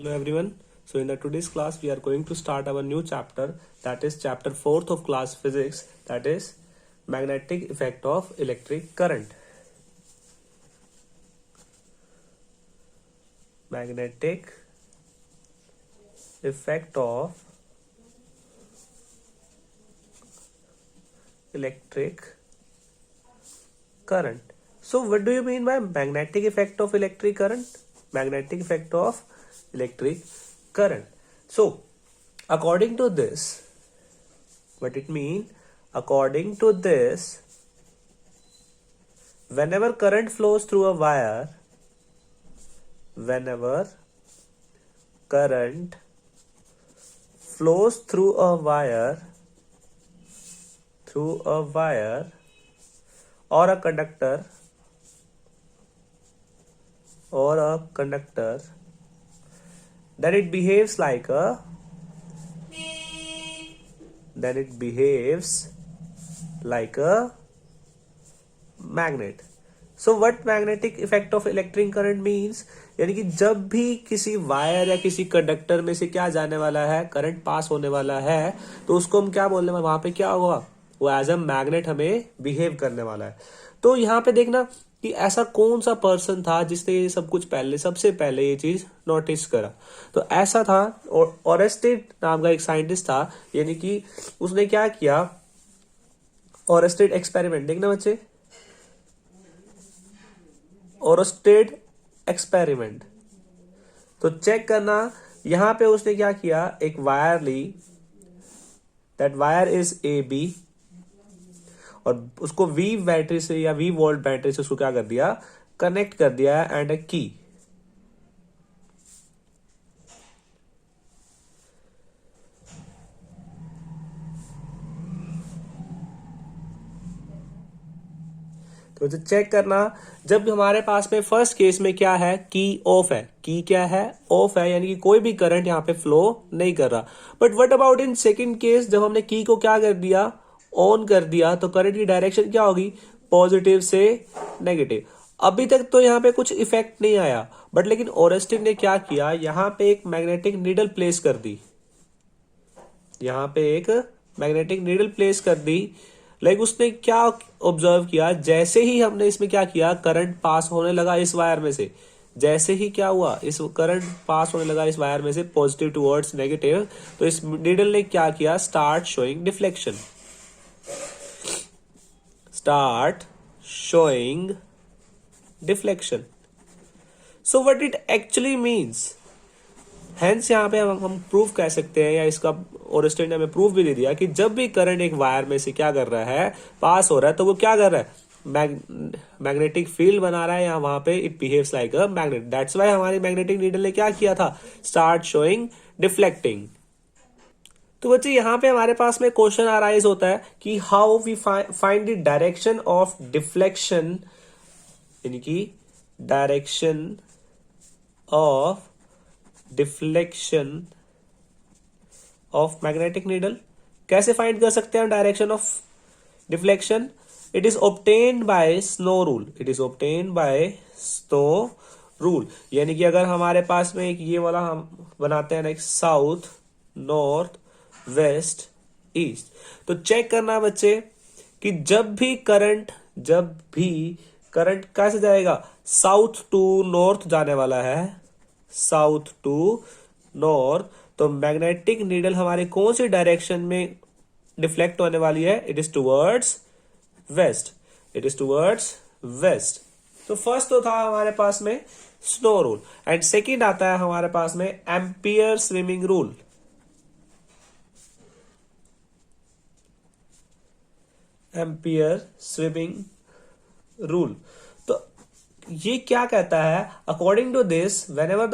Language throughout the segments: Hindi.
Hello everyone. So in the today's class we are going to start our new chapter, that is chapter 4th of class physics, that is magnetic effect of electric current. Magnetic effect of electric current. So what do you mean by magnetic effect of electric current? Magnetic effect of electric current. So according to this, what it mean? According to this, whenever current flows through a wire, whenever current flows through a wire or a conductor then it behaves like a magnet. So what magnetic effect of electric current means? यानी कि जब भी किसी वायर या किसी कंडक्टर में से क्या जाने वाला है, करंट पास होने वाला है, तो उसको हम क्या बोलने वाले, वहां पे क्या होगा, वो एज अ मैग्नेट हमें बिहेव करने वाला है. तो यहाँ पे देखना कि ऐसा कौन सा पर्सन था जिसने ये सब कुछ सबसे पहले ये चीज नोटिस करा. तो ऐसा था ओरेस्टेड नाम का एक साइंटिस्ट था. यानी कि उसने क्या किया, ओरेस्टेड एक्सपेरिमेंट, देखना बच्चे, ओरेस्टेड एक्सपेरिमेंट. तो चेक करना, यहां पे उसने क्या किया, एक वायर ली, that wire is A B, और उसको V बैटरी से या V वोल्ट बैटरी से उसको क्या कर दिया, कनेक्ट कर दिया एंड ए की. तो चेक करना, जब हमारे पास में फर्स्ट केस में क्या है, की ऑफ है, की क्या है, ऑफ है, यानी कि कोई भी करंट यहां पे फ्लो नहीं कर रहा. But what about in second case, जब हमने की को क्या कर दिया, ऑन कर दिया, तो करंट की डायरेक्शन क्या होगी, पॉजिटिव से नेगेटिव. अभी तक तो यहाँ पे कुछ इफेक्ट नहीं आया, बट लेकिन ओरेस्टेड ने क्या किया, यहाँ पे एक मैग्नेटिक नीडल प्लेस कर दी, यहाँ पे एक मैग्नेटिक नीडल प्लेस कर दी. लाइक उसने क्या ऑब्जर्व किया, जैसे ही हमने इसमें क्या किया, करंट पास होने लगा इस वायर में से, जैसे ही क्या हुआ, इस करंट पास होने लगा इस वायर में से पॉजिटिव टुवर्ड्स नेगेटिव, तो इस नीडल ने क्या किया, start showing deflection, start showing deflection. So what it actually means? Hence यहाँ पे हम प्रूफ कह सकते हैं, या इसका ओरेस्टेड ने हमें प्रूफ भी दे दिया कि जब भी करंट एक वायर में से क्या कर रहा है, पास हो रहा है, तो वो क्या कर रहा है, मैग्नेटिक फील्ड बना रहा है, या वहां पे it behaves like a magnet. That's why हमारी मैग्नेटिक नीडल ने क्या किया था, स्टार्ट शोइंग डिफ्लेक्टिंग. तो बच्चे यहाँ पे हमारे पास में क्वेश्चन अराइज होता है कि how we find the direction of deflection, यानी कि direction of deflection of magnetic needle. कैसे फाइंड कर सकते हैं direction of deflection? It is obtained by snow rule. It is obtained by snow rule. यानी कि अगर हमारे पास में एक ये वाला हम बनाते हैं, like south, north, west, east, तो चेक करना बच्चे कि जब भी करंट कैसे जाएगा, साउथ टू नॉर्थ जाने वाला है, साउथ टू नॉर्थ, तो मैग्नेटिक नीडल हमारे कौन सी डायरेक्शन में डिफ्लेक्ट होने वाली है, it is towards waste. It is towards waste. तो फर्स्ट तो था हमारे पास में स्नो रूल, एंड सेकेंड आता है हमारे पास में Ampere swimming rule. Ampere swimming rule. तो ये क्या कहता है, according to this whenever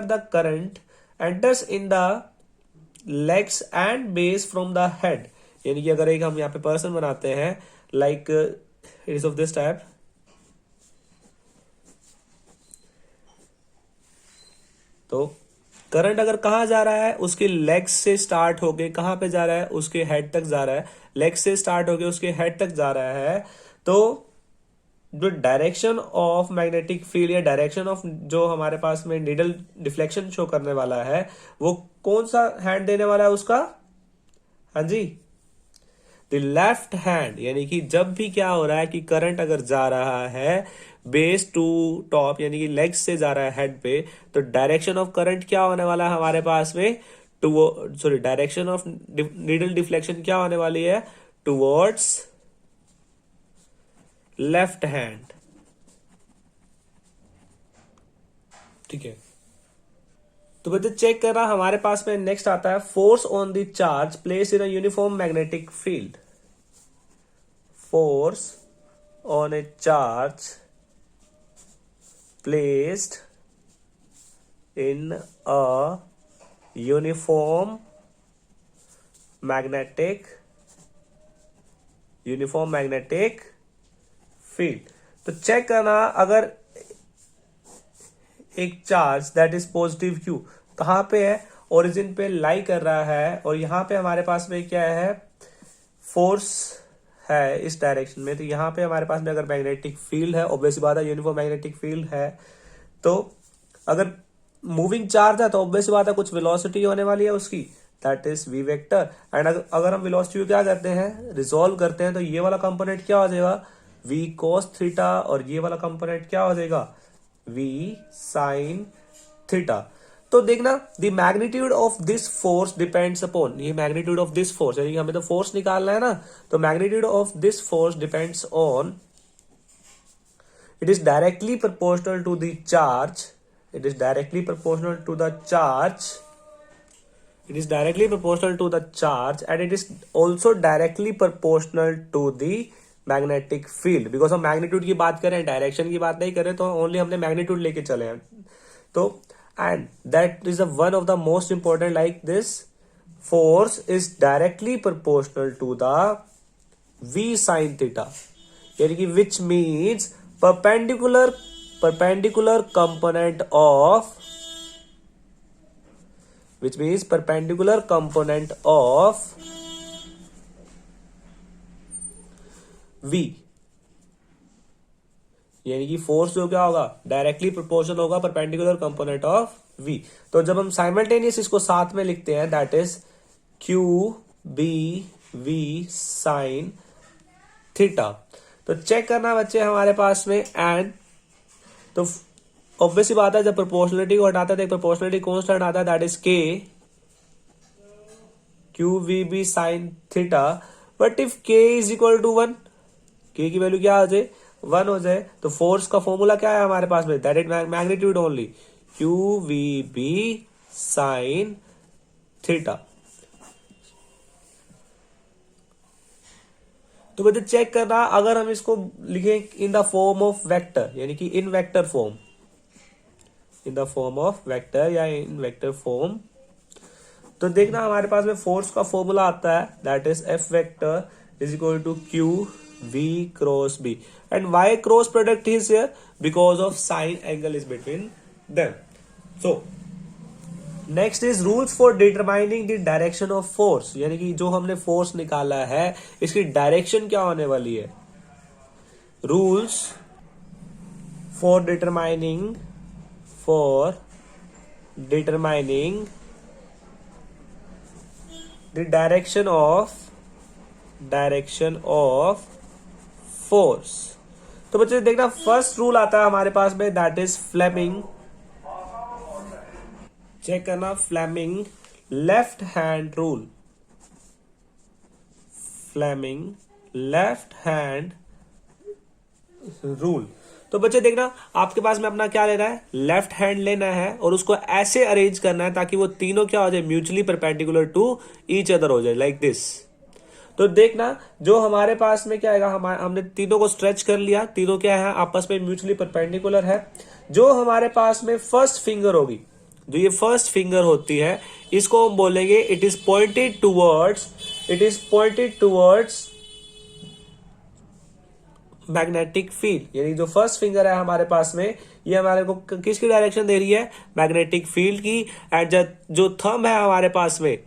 the current enters in the legs and base from the head. यानी कि अगर एक हम यहाँ पे पर्सन बनाते हैं, like it is of this type, तो करंट अगर कहां जा रहा है, उसके लेग्स से स्टार्ट होके कहां पे जा रहा है, उसके हेड तक जा रहा है, लेग से स्टार्ट होके उसके हेड तक जा रहा है, तो जो डायरेक्शन ऑफ मैग्नेटिक फील्ड या डायरेक्शन ऑफ जो हमारे पास में नीडल डिफ्लेक्शन शो करने वाला है, वो कौन सा हैंड देने वाला है उसका? हाँ जी, द लेफ्ट हैंड। यानी कि जब भी क्या हो रहा है कि करंट अगर जा रहा है बेस टू टॉप, यानी कि लेग्स से जा रहा है हेड पे, तो डायरेक्शन ऑफ करंट क्या होने वाला है हमारे पास में? Sorry, direction of needle deflection क्या होने वाली है? Towards left hand. ठीक है, तो बच्चे चेक करना, हमारे पास में नेक्स्ट आता है force on the charge place in a uniform magnetic field. Force on a charge placed in a uniform magnetic field. तो चेक करना, अगर एक charge that is positive Q कहां पे है? ओरिजिन पे लाई कर रहा है, और यहां पे हमारे पास में क्या है? फोर्स है इस डायरेक्शन में। तो यहां पे हमारे पास में अगर मैग्नेटिक फील्ड है, ऑब्वियसली बात है यूनिफॉर्म मैग्नेटिक फील्ड है, तो अगर मूविंग चार्ज है तो ऑब्वियसली बात है कुछ वेलोसिटी होने वाली है उसकी, that is V vector. And अगर हम वेलोसिटी को क्या करते हैं? रिजोल्व करते हैं, तो ये वाला कंपोनेंट क्या हो जाएगा? वी कॉस थीटा, और ये वाला कंपोनेंट क्या हो जाएगा? V sine theta. तो देखना, the magnitude of this force depends upon, ये मैग्नीट्यूड ऑफ दिस फोर्स, यानी हमें तो फोर्स निकालना है ना, तो magnitude of this force depends on, it is directly proportional to the charge, it is directly proportional to the charge, it is directly proportional to the charge, and it is also directly proportional to the magnetic field, because हम मैग्नीट्यूड की बात करें, डायरेक्शन की बात नहीं करें, तो ओनली हमने मैग्नीट्यूड लेके चले हैं। तो and that is one of the most important, like this force is directly proportional to the v sin theta, यानी कि which means perpendicular component of, which means perpendicular component of v, यानी कि फोर्स जो क्या होगा? डायरेक्टली प्रोपोर्शनल होगा परपेंडिकुलर कंपोनेंट ऑफ v। तो जब हम साइमल्टेनियस इसको साथ में लिखते हैं, that is q b v sign theta. तो चेक करना बच्चे हमारे पास में, एंड तो ऑब्वियसली बात है जब प्रोपोर्शनलिटी को हटाते हैं तो एक प्रोपोर्शनलिटी कांस्टेंट आता है, that is K Q V B sine theta. But if K is equal to 1, K की वैल्यू क्या हो जाए? 1 हो जाए, तो फोर्स का फॉर्मूला क्या है हमारे पास में? That is magnitude only, Q V B sine theta. तो बच्चे चेक करना, अगर हम इसको लिखें in the form of vector, यानी कि in vector form, in the form of vector या इन वेक्टर फॉर्म, तो देखना हमारे पास में फोर्स का फॉर्मूला आता है, that is F vector is equal to Q V cross B, and why cross product is here because of sine angle is between them. So next is rules for determining the direction of force, यानी कि जो हमने फोर्स निकाला है इसकी डायरेक्शन क्या होने वाली है? Rules for determining the direction of force. तो बच्चे देखना, फर्स्ट रूल आता है हमारे पास में, दैट इज फ्लेमिंग। चेक करना, Fleming left hand rule, Fleming left hand rule. तो बच्चे देखना, आपके पास में अपना क्या लेना है? लेफ्ट हैंड लेना है, और उसको ऐसे अरेंज करना है ताकि वो तीनों क्या हो जाए? Mutually perpendicular to each other हो जाए, लाइक दिस। तो देखना, जो हमारे पास में क्या आएगा, हमने तीनों को स्ट्रेच कर लिया, तीनों क्या है? आपस में म्यूचुअली परपेंडिकुलर है। जो हमारे पास में फर्स्ट फिंगर होगी, जो ये फर्स्ट फिंगर होती है, इसको हम बोलेंगे it is pointed towards magnetic field, यानी जो फर्स्ट फिंगर है हमारे पास में, ये हमारे को किसकी डायरेक्शन दे रही है? मैग्नेटिक फील्ड की। एंड जो थंब है हमारे पास में,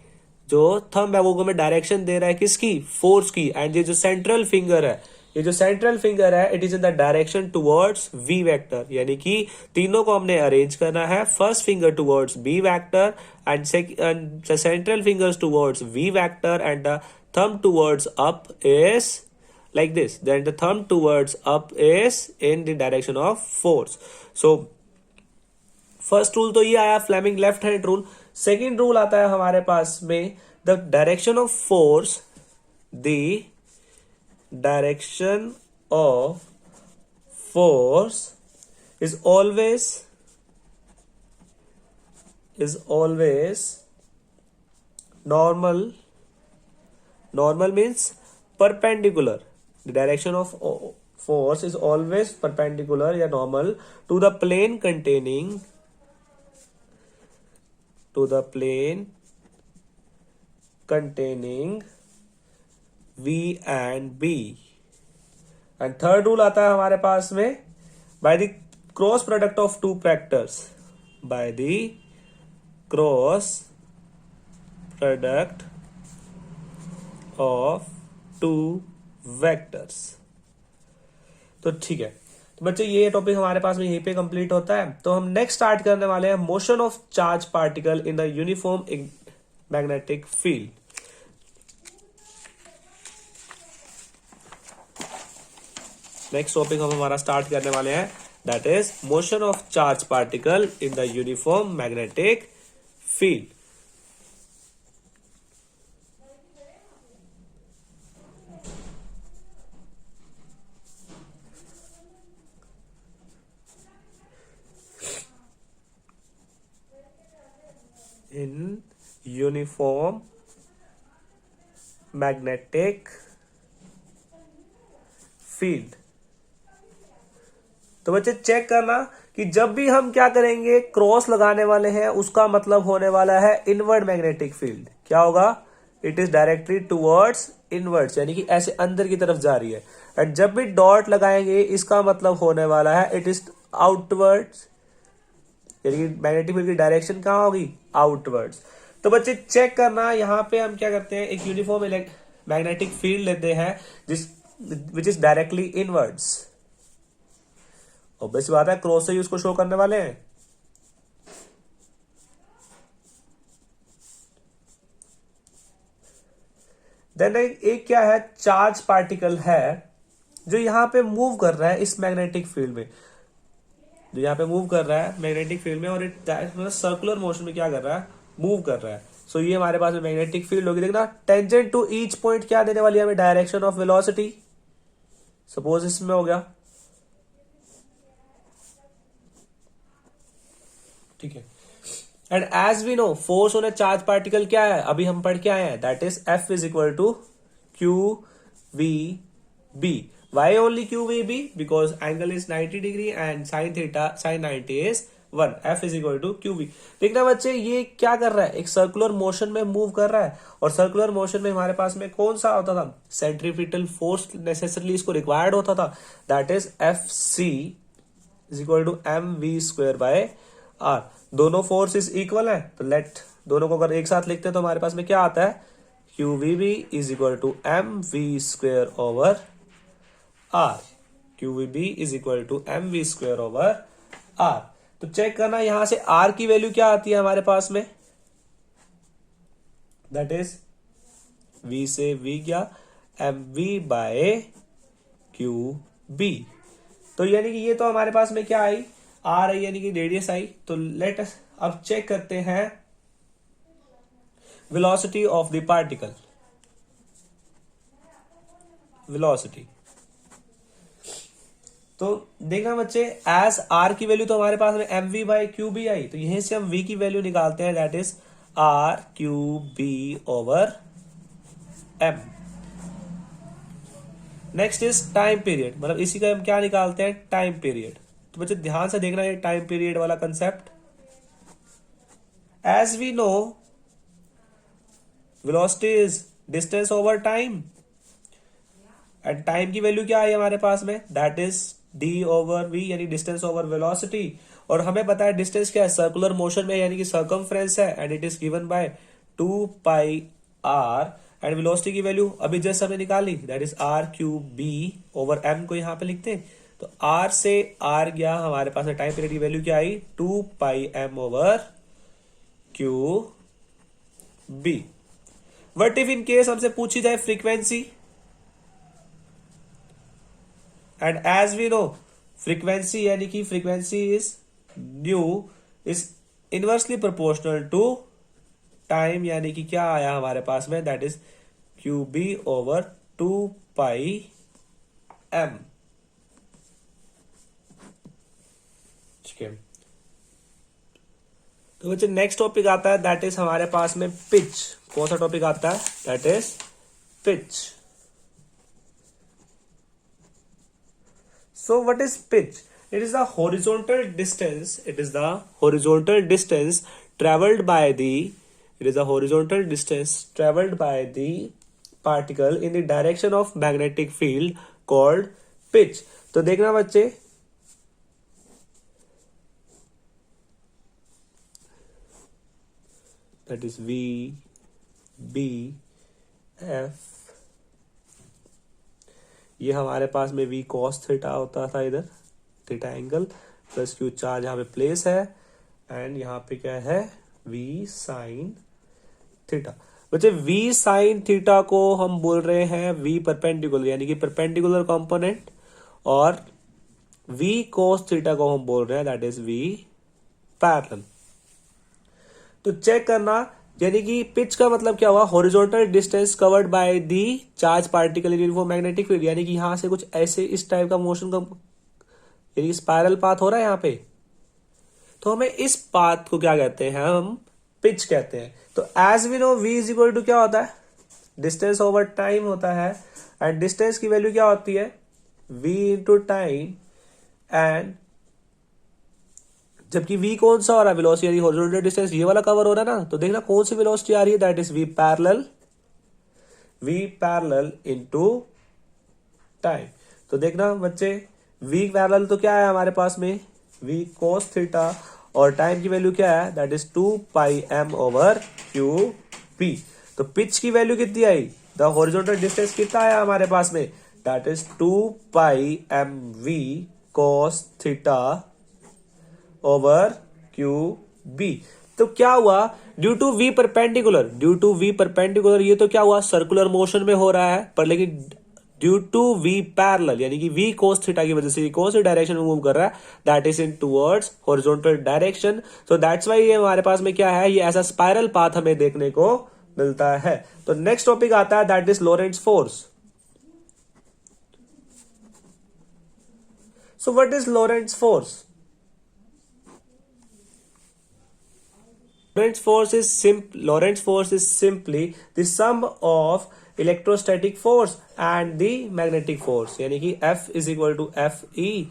जो थंब है वो हमें डायरेक्शन दे रहा है किसकी? फोर्स की। एंड ये जो सेंट्रल फिंगर है, ये जो सेंट्रल फिंगर है it is in the direction towards v vector, यानी कि तीनों को हमने अरेंज करना है. First finger towards b vector and central fingers towards v vector and the thumb towards up is like this. Then the thumb towards up is in the direction of force. So first rule तो ये आया Fleming left hand rule. Second rule आता है हमारे पास में the direction of force, the direction of force is always normal means perpendicular. The direction of force is always perpendicular या normal to the plane containing V and B. And third rule आता है हमारे पास में by the cross product of two vectors. By the cross product of two vectors. तो ठीक है, तो बच्चे ये टॉपिक हमारे पास में यहीं पे कंप्लीट होता है. तो हम नेक्स्ट स्टार्ट करने वाले हैं motion of charge particle in the uniform magnetic field. Next topic हम हमारा स्टार्ट करने वाले हैं, that is motion of charge particle in the uniform magnetic field. in uniform magnetic field. तो बच्चे चेक करना कि जब भी हम क्या करेंगे क्रॉस लगाने वाले हैं उसका मतलब होने वाला है इनवर्ड मैग्नेटिक फील्ड. क्या होगा? It is directly towards inwards, यानी कि ऐसे अंदर की तरफ जा रही है. एंड जब भी डॉट लगाएंगे इसका मतलब होने वाला है इट इज आउटवर्ड्स, यानी कि मैग्नेटिक फील्ड की डायरेक्शन कहां होगी? आउटवर्ड्स. तो बच्चे चेक करना, यहां पे हम क्या करते हैं एक यूनिफॉर्म मैग्नेटिक फील्ड लेते हैं which is directly inwards. Obvious बात है क्रॉस से ही उसको शो करने वाले हैं. देन एक क्या है, चार्ज पार्टिकल है जो यहां पे मूव कर रहा है इस मैग्नेटिक फील्ड में, जो यहाँ पे मूव कर रहा है मैग्नेटिक फील्ड में, और मतलब सर्कुलर मोशन में क्या कर रहा है? मूव कर रहा है. सो ये हमारे पास में मैग्नेटिक फील्ड होगी. देखना टेंजेंट टू ईच पॉइंट क्या देने वाली है हमें? Direction of velocity. सपोज इसमें हो गया, ठीक है. And as we know force on a charge particle क्या है? अभी हम पढ़ के आए हैं, that is F is equal to QVB. Why only QVB? Because angle is 90 degree and sin 90 is 1. F is equal to QV. देखना बच्चे ये क्या कर रहा है? एक सर्कुलर मोशन में मूव कर रहा है, और सर्कुलर मोशन में हमारे पास में कौन सा होता था? सेंट्रीपिटल फोर्स नेसेसरली इसको रिक्वायर्ड होता था, that is FC is equal to mv square by r. दोनों फोर्सेस इक्वल है, तो लेट दोनों को अगर एक साथ लिखते हैं तो हमारे पास में क्या आता है? QVB is equal to mv square over R. QVB is equal to mv square over R. तो चेक करना यहां से R की वैल्यू क्या आती है हमारे पास में? दैट इज V से V गया mv बाय QB. तो यानी कि ये तो हमारे पास में क्या आई? R आई, यानी कि रेडियस आई. तो लेट अस अब चेक करते हैं velocity of the particle. Velocity तो देखना बच्चे, एज R की वैल्यू तो हमारे पास में mv बाई QB आई, तो यहीं से हम V की वैल्यू निकालते हैं, that is RQB over M. Next is time period, मतलब इसी का हम क्या निकालते हैं? Time period. तो बच्चे ध्यान से देखना ये टाइम पीरियड वाला concept. As we know velocity is distance over time, and time की वैल्यू क्या आई हमारे पास में? That is d over v, यानी डिस्टेंस ओवर वेलोसिटी. और हमें पता है डिस्टेंस क्या है? सर्कुलर मोशन में, यानी कि सर्कमफ्रेंस है, and it is given by 2 pi r. And velocity की वैल्यू अभी जस्ट हमने निकाली, that is R Q B over M को यहाँ पे लिखते हैं। तो आर से आर गया, हमारे पास टाइम पीरियड की वैल्यू क्या आई, 2 pi M over Q B. What if in case हमसे पूछी जाए frequency, and as we know frequency यानी कि frequency is nu is inversely proportional to time, यानी कि क्या आया हमारे पास में, that is Q B over 2 pi M. ठीक है, तो बच्चे नेक्स्ट टॉपिक आता है, दैट इज हमारे पास में पिच। कौन सा टॉपिक आता है, that is pitch. So what is pitch? It is the horizontal distance. It is the horizontal distance traveled by the. It is the horizontal distance traveled by the particle in the direction of magnetic field called pitch. तो देखना बच्चे, that is V, B, F. ये हमारे पास में V cos थीटा होता था इधर, theta angle plus Q charge यहाँ पे प्लेस है, एंड यहाँ पे क्या है, V साइन थीटा। बच्चे V साइन थीटा को हम बोल रहे हैं V परपेंडिकुलर, यानी कि परपेंडिकुलर कंपोनेंट, और V कोस थीटा को हम बोल रहे हैं दैट इज V पैरेलल। तो चेक करना, यानी कि पिच का मतलब क्या हुआ, horizontal distance covered by the charge particle in uniform magnetic field, यानी कि यहां से कुछ ऐसे इस टाइप का मोशन का, यानी स्पाइरल पाथ हो रहा है यहाँ पे, तो हमें इस पाथ को क्या कहते हैं, हम पिच कहते हैं। तो as we know v is equal to क्या होता है, डिस्टेंस ओवर टाइम होता है, एंड डिस्टेंस की वैल्यू क्या होती है, v इंटू टाइम, एंड जबकि v कौन सा हो रहा है, वेलोसिटी, यानी हॉरिजॉन्टल डिस्टेंस ये वाला कवर हो रहा है ना, तो देखना कौन सी वेलोसिटी आ रही है, that is v parallel into time. तो देखना बच्चे, v पैरेलल तो क्या है हमारे पास में, v cos थीटा, और टाइम की वैल्यू क्या है, that is 2 pi m over Q B. तो पिच की वैल्यू कितनी आई, द हॉरिजॉन्टल डिस्टेंस कितना आया हमारे पास में, that is 2 pi M V cos theta over Q B. तो क्या हुआ, ड्यू टू वी परपेंडिकुलर, ये तो क्या हुआ, सर्कुलर मोशन में हो रहा है, पर लेकिन ड्यू टू वी पैरेलल, यानी कि वी कोस थीटा की वजह से कौन सी डायरेक्शन में मूव कर रहा है, that is in towards horizontal direction. So that's why ये हमारे पास में क्या है, ये ऐसा स्पाइरल पाथ हमें देखने को मिलता है। तो नेक्स्ट टॉपिक आता है, that is Lorentz force. So what is Lorentz force? Lorentz force is simply the sum of electrostatic force and the magnetic force, यानी कि F is equal to Fe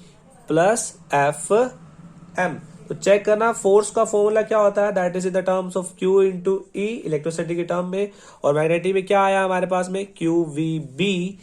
plus Fm। तो चेक करना, फोर्स का फॉर्मूला क्या होता है, that is in the terms of Q into E electrostatic के टर्म में, और मैग्नेटिक में क्या आया हमारे पास में, QVB